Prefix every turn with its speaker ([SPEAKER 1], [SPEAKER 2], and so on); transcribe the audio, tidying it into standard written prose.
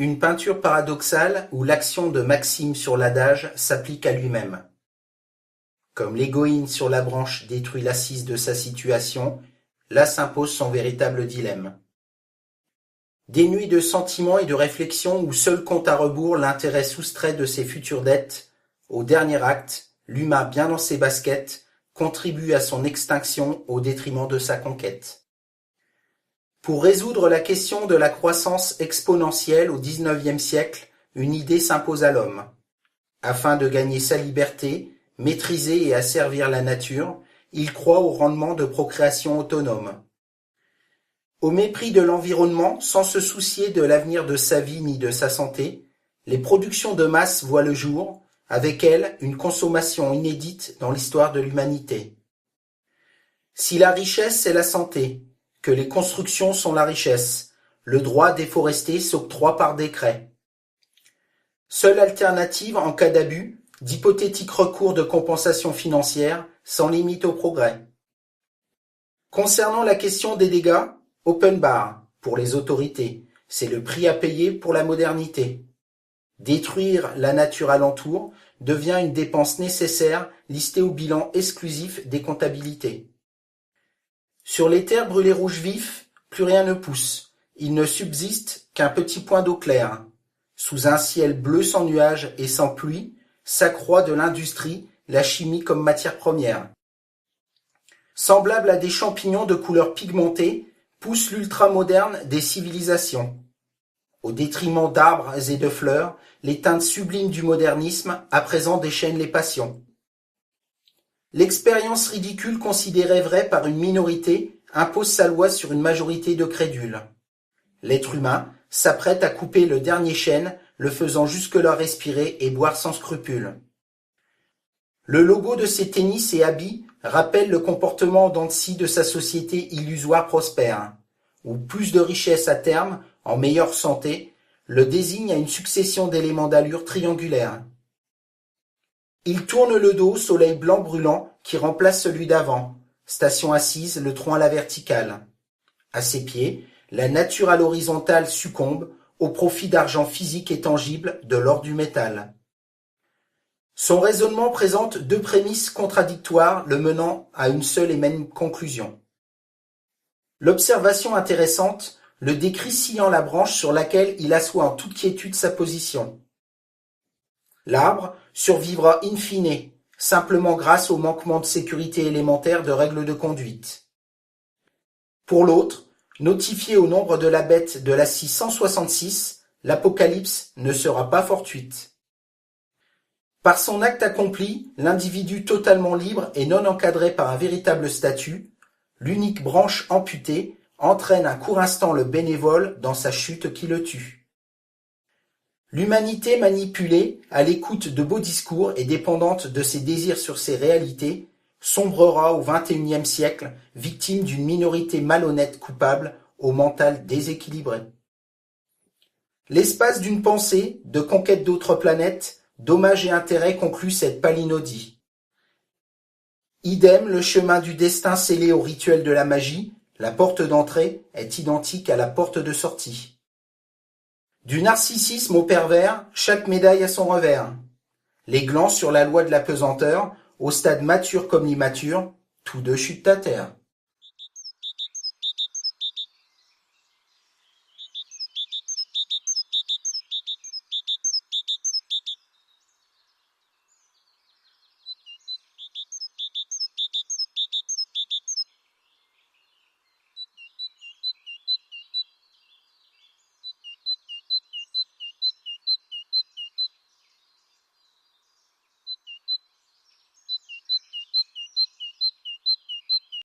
[SPEAKER 1] Une peinture paradoxale où l'action de Maxime sur l'adage s'applique à lui-même. Comme l'égoïne sur la branche détruit l'assise de sa situation, là s'impose son véritable dilemme. Des nuits de sentiments et de réflexion où seul compte à rebours l'intérêt soustrait de ses futures dettes, au dernier acte, l'humain bien dans ses baskets contribue à son extinction au détriment de sa conquête. Pour résoudre la question de la croissance exponentielle au XIXe siècle, une idée s'impose à l'homme. Afin de gagner sa liberté, maîtriser et asservir la nature, il croit au rendement de procréation autonome. Au mépris de l'environnement, sans se soucier de l'avenir de sa vie ni de sa santé, les productions de masse voient le jour, avec elles une consommation inédite dans l'histoire de l'humanité. Si la richesse est la santé, que les constructions sont la richesse, le droit déforesté s'octroie par décret. Seule alternative en cas d'abus, d'hypothétiques recours de compensation financière sans limite au progrès. Concernant la question des dégâts, open bar pour les autorités, c'est le prix à payer pour la modernité. Détruire la nature alentour devient une dépense nécessaire listée au bilan exclusif des comptabilités. Sur les terres brûlées rouge vif, plus rien ne pousse, il ne subsiste qu'un petit point d'eau claire. Sous un ciel bleu sans nuages et sans pluie, s'accroît de l'industrie la chimie comme matière première. Semblable à des champignons de couleur pigmentée, pousse l'ultramoderne des civilisations. Au détriment d'arbres et de fleurs, les teintes sublimes du modernisme à présent déchaînent les passions. L'expérience ridicule considérée vraie par une minorité impose sa loi sur une majorité de crédules. L'être humain s'apprête à couper le dernier chêne, le faisant jusque-là respirer et boire sans scrupule. Le logo de ses tennis et habits rappelle le comportement en dents de scie de sa société illusoire prospère, où plus de richesse à terme, en meilleure santé, le désigne à une succession d'éléments d'allure triangulaire. Il tourne le dos au soleil blanc brûlant qui remplace celui d'avant, station assise, le tronc à la verticale. À ses pieds, la nature à l'horizontale succombe au profit d'argent physique et tangible de l'or du métal. Son raisonnement présente deux prémices contradictoires le menant à une seule et même conclusion. L'observation intéressante le décrit sciant la branche sur laquelle il assoit en toute quiétude sa position. L'arbre survivra in fine, simplement grâce au manquement de sécurité élémentaire de règles de conduite. Pour l'autre, notifié au nombre de la bête de la scie 166, l'apocalypse ne sera pas fortuite. Par son acte accompli, l'individu totalement libre et non encadré par un véritable statut, l'unique branche amputée entraîne un court instant le bénévole dans sa chute qui le tue. L'humanité manipulée, à l'écoute de beaux discours et dépendante de ses désirs sur ses réalités, sombrera au XXIe siècle, victime d'une minorité malhonnête coupable au mental déséquilibré. L'espace d'une pensée, de conquête d'autres planètes, d'hommage et intérêt conclut cette palinodie. Idem le chemin du destin scellé au rituel de la magie, la porte d'entrée est identique à la porte de sortie. Du narcissisme au pervers, chaque médaille a son revers. Les glands sur la loi de la pesanteur, au stade mature comme l'immature, tous deux chutent à terre.